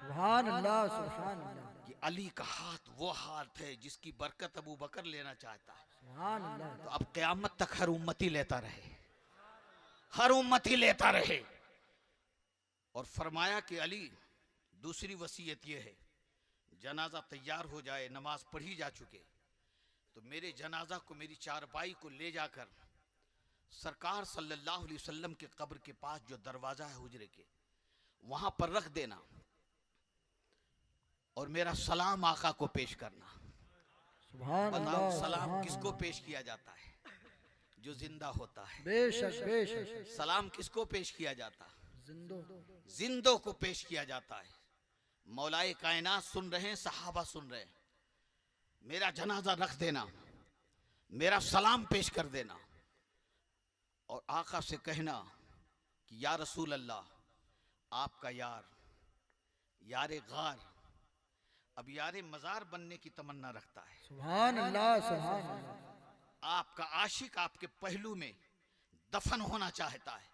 B: सुभान अल्लाह सुभान अल्लाह।
C: कि अली का हाथ वो हाथ है जिसकी बरकत अबू बकर लेना चाहता है।
B: सुभान अल्लाह।
C: तो अब क़यामत तक हर उम्मती लेता रहे, हर उम्मती लेता रहे। और फरमाया कि अली, दूसरी वसीयत ये है, जनाजा तैयार हो जाए, नमाज पढ़ी जा चुके, तो मेरे जनाजा को, मेरी चारपाई को ले जाकर सरकार सल्लल्लाहु अलैहि वसल्लम के कब्र के पास जो दरवाजा है हुजरे के, वहां पर रख देना और मेरा सलाम आका को पेश करना।
B: सुभान
C: बताओ,
B: अल्लाह।
C: सलाम किसको पेश किया जाता है? जो जिंदा होता है।
B: बेशक बेशक।
C: सलाम किसको पेश किया जाता है?
B: जिंदो,
C: जिंदों को पेश किया जाता है। मौलाए कायनात सुन रहे हैं, सहाबा सुन रहे हैं, मेरा जनाजा रख देना, मेरा सलाम पेश कर देना और आका से कहना कि या रसूल अल्लाह, आपका यार, यारे गार, अब यारे मजार बनने की तमन्ना रखता है।
B: सुभान अल्लाह सुभान अल्लाह।
C: आपका आशिक आपके पहलू में दफन होना चाहता है।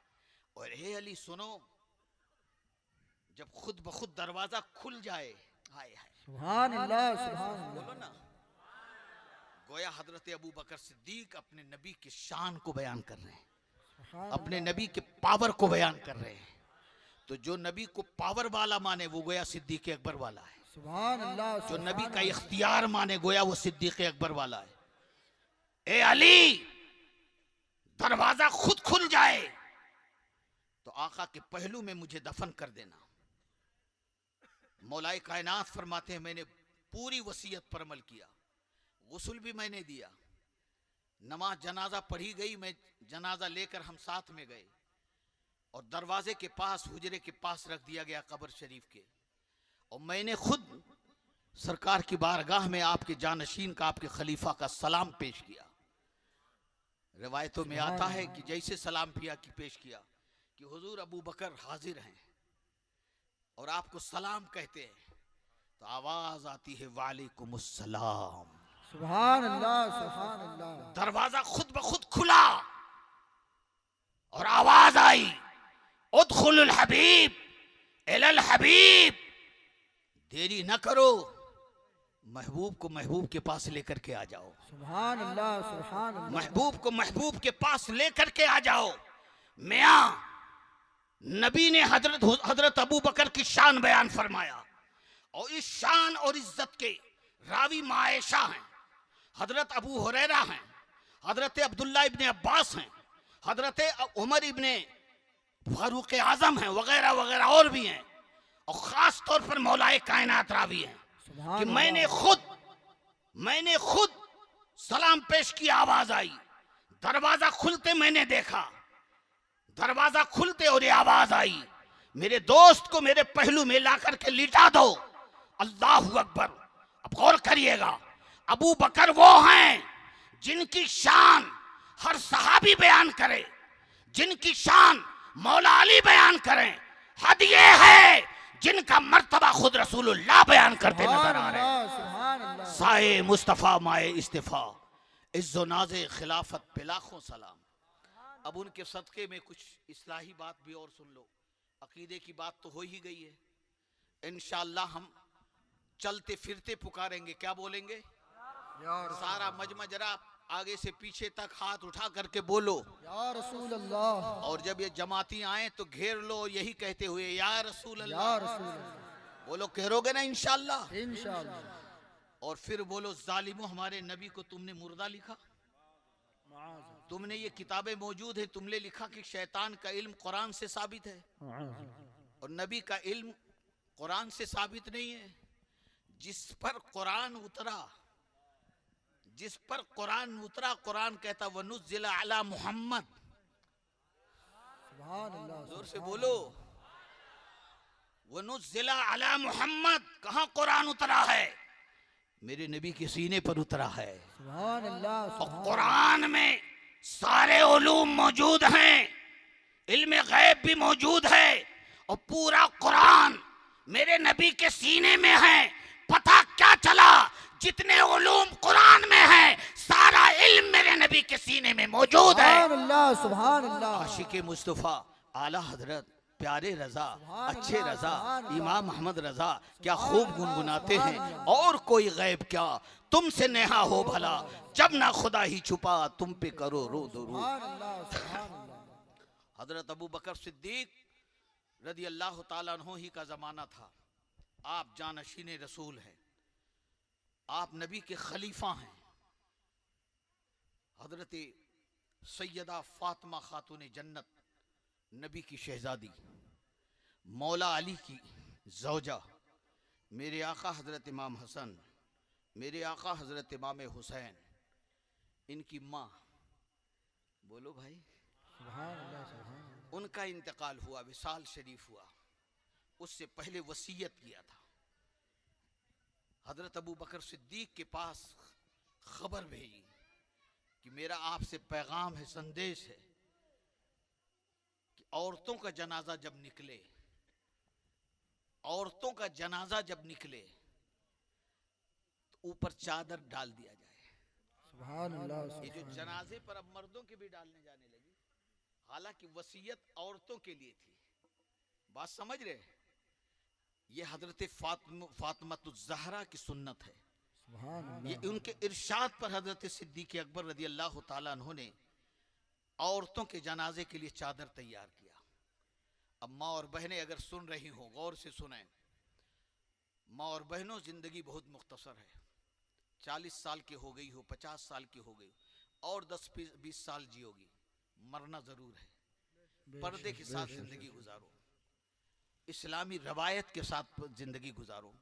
C: और हे अली सुनो, जब खुद ब खुद दरवाजा खुल जाए, हाय हाय,
B: सुभान अल्लाह सुभान अल्लाह।
C: बोलो ना, गोया हजरत अबू बकर सिद्दीक अपने नबी की शान को बयान कर रहे हैं,
B: सुभान
C: अपने नबी के पावर को बयान कर रहे हैं। तो जो नबी को पावर वाला माने वो गोया सिद्दीक अकबर वाला है,
B: सुभान अल्लाह।
C: जो नबी का इख्तियार माने गोया वो सिद्दीक अकबर वाला है। ए अली, दरवाजा खुद खुल जाए तो आका के पहलू में मुझे दफन कर देना। मौलाए कायनात फरमाते हैं, मैंने पूरी वसीयत पर अमल किया, गुस्ल भी मैंने दिया, नमाज जनाजा पढ़ी गई, मैं जनाजा लेकर हम साथ में गए और दरवाजे के पास, हुजरे के पास रख दिया गया कब्र शरीफ के, और मैंने खुद सरकार की बारगाह में आपके जानशीन का, आपके खलीफा का सलाम पेश किया। रिवायतों में आता है कि जैसे सलाम पेश किया कि हुजूर अबू बकर हाजिर हैं और आपको सलाम कहते हैं, तो आवाज आती है वालेकुमुस्सलाम।
B: सुभान अल्लाह, सुभान अल्लाह।
C: दरवाजा खुद ब खुद खुला और आवाज आई, उदखुलुल हबीब इलल हबीब। देरी न करो, महबूब को महबूब के पास लेकर के आ जाओ।
B: सुभान अल्लाह, सुभान अल्लाह।
C: महबूब को महबूब के पास लेकर के आ जाओ। मियां, नबी ने हजरत अबू बकर की शान बयान फरमाया और इस शान और इज्जत के रावी मायशा हैं, हजरत अबू हुरैरा हैं, हजरत अब्दुल्ला इब्ने अब्बास हैं, हजरत उमर इब्ने फारूक आजम हैं, वगैरह वगैरह और भी हैं। और खास तौर पर मौलाए कायनात रावी हैं कि मैंने खुद सलाम पेश की, आवाज आई, दरवाजा खुलते मैंने देखा, दरवाजा खुलते और ये आवाज आई, मेरे दोस्त को मेरे पहलू में ला करके लिटा दो। अल्लाहु अकबर। अब गौर करिएगा, अबू बकर वो हैं जिनकी शान हर सहाबी बयान करे, जिनकी शान मौला अली बयान करें। हद ये है जिनका मर्तबा खुद रसूलुल्लाह बयान करते नजर आ रहे हैं।
B: सुभान अल्लाह।
C: साए मुस्तफा माए इस्तिफा, इज्जो नाज़े खिलाफत पे लाखों सलाम। अब उनके सदके में कुछ इस्लाही बात भी और सुन लो। अकीदे की बात तो हो ही गई है, इंशाअल्लाह हम चलते फिरते पुकारेंगे। क्या बोलेंगे? सारा मजमा जरा आगे से पीछे तक हाथ उठा करके बोलो
B: या रसूल अल्लाह।
C: और जब ये जमाती आए तो घेर लो यही कहते हुए या रसूल
B: या
C: अल्लाह।
B: रसूल अल्लाह।
C: बोलो, कहोगे ना इंशाअल्लाह।
B: इंशाअल्लाह।
C: और फिर बोलो, जालिमो हमारे नबी को तुमने मुर्दा लिखा। तुमने ये किताबें मौजूद है, तुमने लिखा कि शैतान का इल्म कुरान से साबित है और नबी का इल्म कुरान से साबित नहीं है। जिस पर कुरान उतरा, जिस पर कुरान उतरा, कुरान कहता वनुज़्ज़िला अला मुहम्मद।
B: सुभान अल्लाह।
C: जोर से बोलो, वनुज़्ज़िला अला मुहम्मद। कहां कुरान उतरा है? मेरे नबी के सीने पर उतरा है।
B: सुभान अल्लाह।
C: और कुरान में सारे उलूम मौजूद हैं, इल्म गैब भी मौजूद है और पूरा कुरान मेरे नबी के सीने में है। पता क्या चला? जितने उलूम कुरान में है सारा इल्म मेरे नबी के सीने में मौजूद है।
B: सुभान अल्लाह, सुभान अल्लाह।
C: आशिक मुस्तफा आला हजरत प्यारे रजा, अच्छे रजा, इमाम अहमद रजा क्या खूब गुनगुनाते हैं। और कोई गैब क्या तुमसे नेहा हो भला, जब ना खुदा ही छुपा तुम पे करो रो दो रो।
B: सुभान अल्लाह, सुभान अल्लाह।
C: हजरत अबू बकर सिद्दीक रदी अल्लाह ताला अन्हु ही का जमाना था। आप जानशीन रसूल हैं, आप नबी के खलीफा हैं। हजरत सैयदा फातिमा खातून जन्नत, नबी की शहजादी, मौला अली की ज़ौजा, मेरे आका हजरत इमाम हसन, मेरे आका हजरत इमाम हुसैन, इनकी माँ, बोलो भाई,
B: सुभान अल्लाह, सुभान अल्लाह।
C: उनका इंतकाल हुआ, विसाल शरीफ हुआ। उससे पहले वसीयत किया था। हजरत अबू बकर सिद्दीक के पास खबर भेजी कि मेरा आपसे पैगाम है, संदेश है कि औरतों का जनाजा जब निकले, औरतों का जनाजा जब निकले तो ऊपर चादर डाल दिया जाए।
B: सुभान अल्लाह।
C: ये जो जनाजे पर अब मर्दों के भी डालने जाने लगी, हालांकि वसीयत औरतों के लिए थी। बात समझ रहे? ये हजरत फातिमा की सुन्नत है।
B: सुभान अल्लाह।
C: ये उनके इरशाद पर हजरत सिद्दीक अकबर रदी अल्लाह ताला अन्हु ने औरतों के जनाजे के लिए चादर तैयार किया। अब माँ और बहनें अगर सुन रही हो, गौर से सुने। माँ और बहनों, जिंदगी बहुत मुख्तसर है। 40 साल की हो गई हो, 50 साल की हो गई और 10-20 साल जियोगी, मरना जरूर है। पर्दे के साथ जिंदगी गुजारो, इस्लामी रवायत के साथ जिंदगी गुजारो।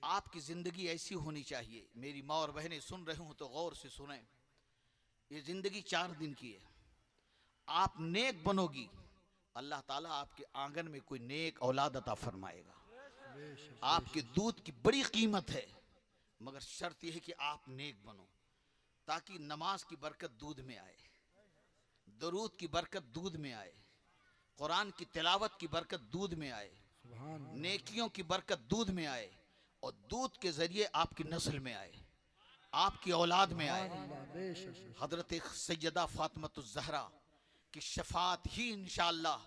C: आपकी जिंदगी ऐसी होनी चाहिए। मेरी माँ और बहनें सुन रही हूं तो गौर से सुने। ये जिंदगी 4 दिन की है। आप नेक बनोगी, अल्लाह ताला आपके आंगन में कोई नेक औलाद अता फरमाएगा। आपके दूध की बड़ी कीमत है, मगर शर्त यह है कि आप नेक बनो, ताकि नमाज की बरकत दूध में आए, दरूद की बरकत दूध में आए, कुरान की तिलावत की बरकत दूध में आए, नेकियों की बरकत दूध में आए, और दूध के जरिए आपकी नस्ल में आए, आपकी औलाद में आए। हजरत सैयदा फातिमातुज़ ज़हरा की शफात ही इंशाअल्लाह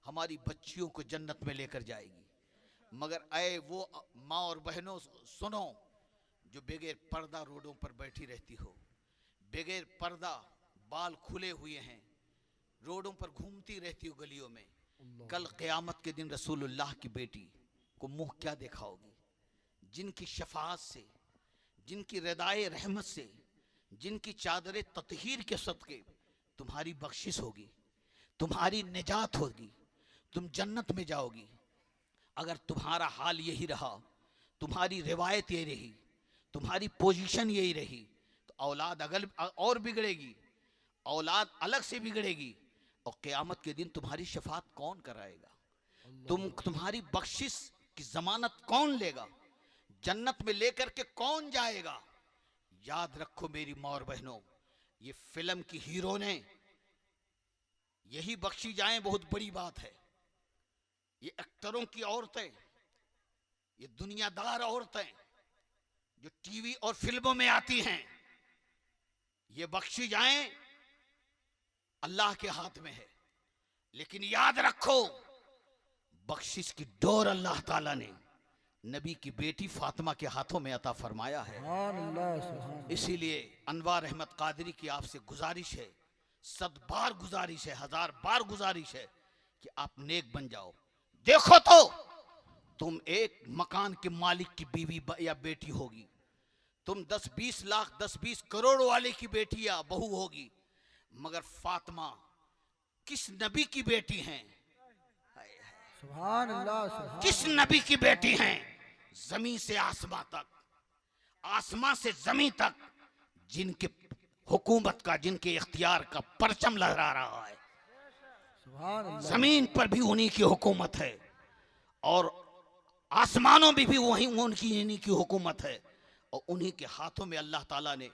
C: हमारी बच्चियों को जन्नत में लेकर जाएगी। मगर ऐ वो माँ और बहनों सुनो, जो बगैर पर्दा रोडों पर बैठी रहती हो, बगैर पर्दा बाल खुले हुए हैं, रोडों पर घूमती रहती हो गलियों में, कल क़यामत के दिन रसूलुल्लाह की बेटी को मुंह क्या दिखाओगी? जिनकी शफाअत से, जिनकी रदाए रहमत से, जिनकी चादरे ततहीर के सदके तुम्हारी बख्शिश होगी, तुम्हारी निजात होगी, तुम जन्नत में जाओगी। अगर तुम्हारा हाल यही रहा, तुम्हारी रिवायत यही रही, तुम्हारी पोजीशन यही रही, तो औलाद अगल और बिगड़ेगी, औलाद अलग से बिगड़ेगी, और क़यामत के दिन तुम्हारी शफात कौन कराएगा? तुम्हारी बख्शिश की जमानत कौन लेगा? जन्नत में लेकर के कौन जाएगा? याद रखो मेरी माँ और बहनों, ये फिल्म की हीरो ने यही बख्शी जाएं बहुत बड़ी बात है। ये एक्टरों की औरतें, ये दुनियादार औरतें जो टीवी और फिल्मों में आती हैं, ये बख्शी जाएं अल्लाह के हाथ में है। लेकिन याद रखो, बख्शिश की डोर अल्लाह ताला ने नबी की बेटी फातिमा के हाथों में अता फरमाया है। इसीलिए अनवार अहमद कादरी की आपसे गुजारिश है, 100 बार गुजारिश है, 1000 बार गुजारिश है कि आप नेक बन जाओ। देखो तो तुम एक मकान के मालिक की बीवी या बेटी होगी, तुम 10-20 लाख 10-20 करोड़ वाले की बेटी या बहू होगी, मगर फातिमा किस नबी की बेटी हैं?
B: सुभान अल्लाह,
C: किस नबी की बेटी हैं? जमीन से आसमां तक, आसमां से जमीन तक, जिनके हुकूमत का, जिनके इख्तियार का परचम लहरा रहा है।
B: सुभान अल्लाह,
C: जमीन पर भी उन्हीं की हुकूमत है, और आसमानों में भी वही उन्हीं की हुकूमत है, और उन्हीं के हाथों में अल्लाह ताला ने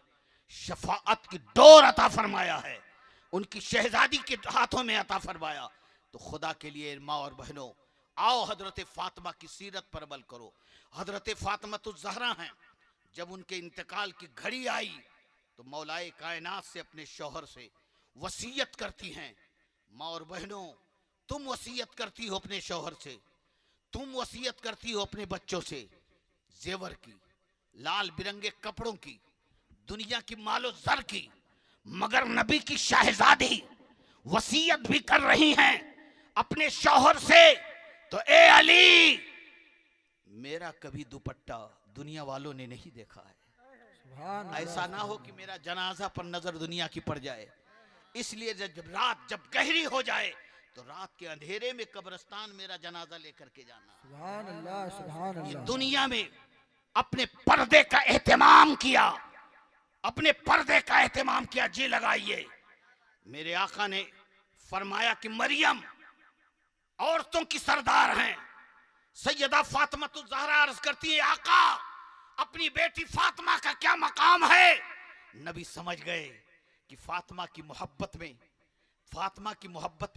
C: शफाअत की डोर अता फरमाया है, उनकी शहजादी के हाथों में अता फरमाया। तो खुदा के लिए माँ और बहनों, आओ हजरत फातिमा की सीरत पर अमल करो। हजरत फातिमातुज़ ज़हरा हैं, जब उनके इंतकाल की घड़ी आई तो मौलाए कायनात से, अपने शौहर से वसीयत करती हैं। माँ और बहनों, तुम वसीयत करती हो अपने शौहर से, तुम वसीयत करती हो अपने बच्चों से, जेवर की, लाल बिरंगे कपड़ों की, दुनिया की मालो जर की, मगर नबी की शहजादी वसीयत भी कर रही हैं अपने शौहर से। तो ए अली, मेरा कभी दुपट्टा दुनिया वालों ने नहीं देखा है,
B: सुभान
C: ऐसा ना हो कि मेरा जनाजा पर नजर दुनिया की पड़ जाए। इसलिए जब रात जब गहरी हो जाए तो रात के अंधेरे में कब्रिस्तान मेरा जनाजा लेकर के जाना।
B: सुभान अल्लाह, सुभान
C: ये
B: अल्लाह।
C: दुनिया में अपने पर्दे का एहतमाम किया, अपने पर्दे का एहतमाम किया। जी लगाइए, मेरे आका ने फरमाया कि मरियम औरतों की सरदार हैं। सैयदा फातिमातुज़ ज़हरा अर्ज करती है, आका अपनी बेटी फातिमा का क्या मकाम है? नबी समझ गए कि फातिमा की मोहब्बत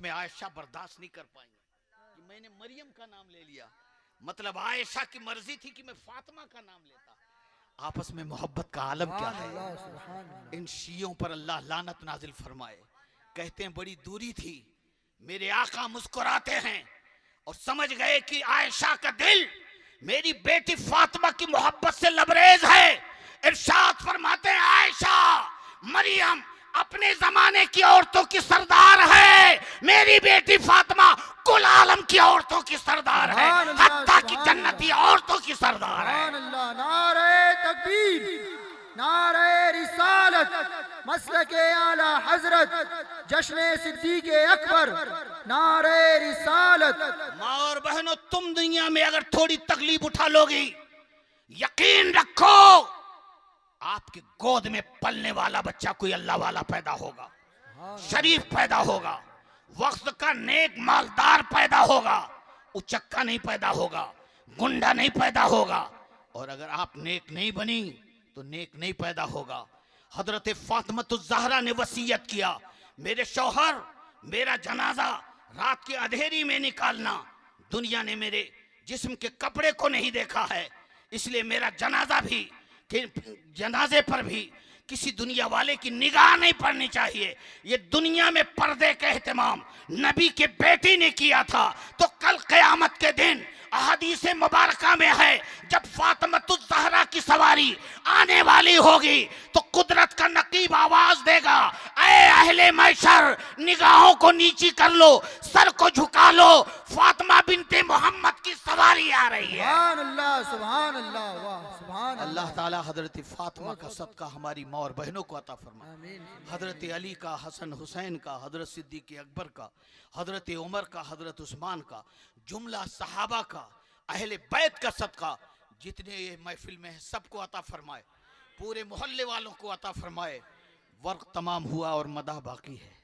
C: में आयशा बर्दाश्त नहीं कर पाएंगे कि मैंने मरियम का नाम ले लिया, मतलब आयशा की मर्जी थी कि मैं फातिमा का नाम लेता। आपस में मोहब्बत का आलम क्या है। इन शियों पर अल्लाह लानत नाजिल फरमाए। कहते हैं बड़ी दूरी थी, मेरे आका मुस्कुराते हैं और समझ गए कि आयशा का दिल मेरी बेटी फातिमा की मोहब्बत से लबरेज है। इरशाद फरमाते हैं, आयशा मरियम अपने जमाने की औरतों की सरदार है, मेरी बेटी फातिमा कुल आलम की औरतों की सरदार है, हत्ता की जन्नती औरतों की सरदार है।
B: सुभान अल्लाह, नारे तकबीर, नारे रिसालत, मसलके आला हजरत, जश्न सिद्दीक़ अकबर, नारे रिसालत।
C: माँ और बहनों, तुम दुनिया में अगर थोड़ी तकलीफ उठा लोगी, यकीन रखो आपकी गोद में पलने वाला बच्चा कोई अल्लाह वाला पैदा होगा, शरीफ पैदा होगा, वक्त का नेक मालदार पैदा होगा, उचक्का नहीं पैदा होगा। गुंडा नहीं पैदा होगा, और अगर आप नेक नहीं बनी तो नेक नहीं पैदा होगा। हजरत फातिमतुज़ ज़हरा ने वसीयत किया, मेरे शौहर मेरा जनाजा रात के अंधेरी में निकालना। दुनिया ने मेरे जिस्म के कपड़े को नहीं देखा है, इसलिए मेरा जनाजा भी, जनाजे पर भी किसी दुनिया वाले की निगाह नहीं पड़नी चाहिए। ये दुनिया में पर्दे का एहतमाम नबी के बेटी ने किया था, तो कल क़यामत के दिन अहदीस मुबारका में है, जब फातिमतुज़ ज़हरा की सवारी आने वाली होगी तो कुदरत का नकीब आवाज देगा, ऐ अहले मैशर, निगाहों को नीची कर लो, सर को झुका लो, फातिमा बिनते मोहम्मद की सवारी आ रही है।
B: सुभान अल्लाह, वाह सुभान
C: अल्लाह ताला हजरत फातिमा का सदका हमारी माँ और बहनों को अता फरमाए।
B: आमीन।
C: हजरत अली का, हसन हुसैन का, हजरत सिद्दीक अकबर का, हजरत उमर का, हजरत उस्मान का, जुमला सहाबा का, अहले बैत का सदका जितने ये महफिल में है सबको अता फरमाए, पूरे मोहल्ले वालों को अता फरमाए। वर्क तमाम हुआ और मदा बाकी है,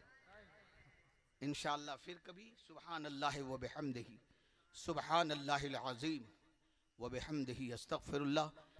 C: इंशाअल्लाह फिर कभी। सुभान अल्लाह व बिहम्दिही, सुभान अल्लाहिल अज़ीम व बिहम्दिही, अस्तगफिरुल्लाह।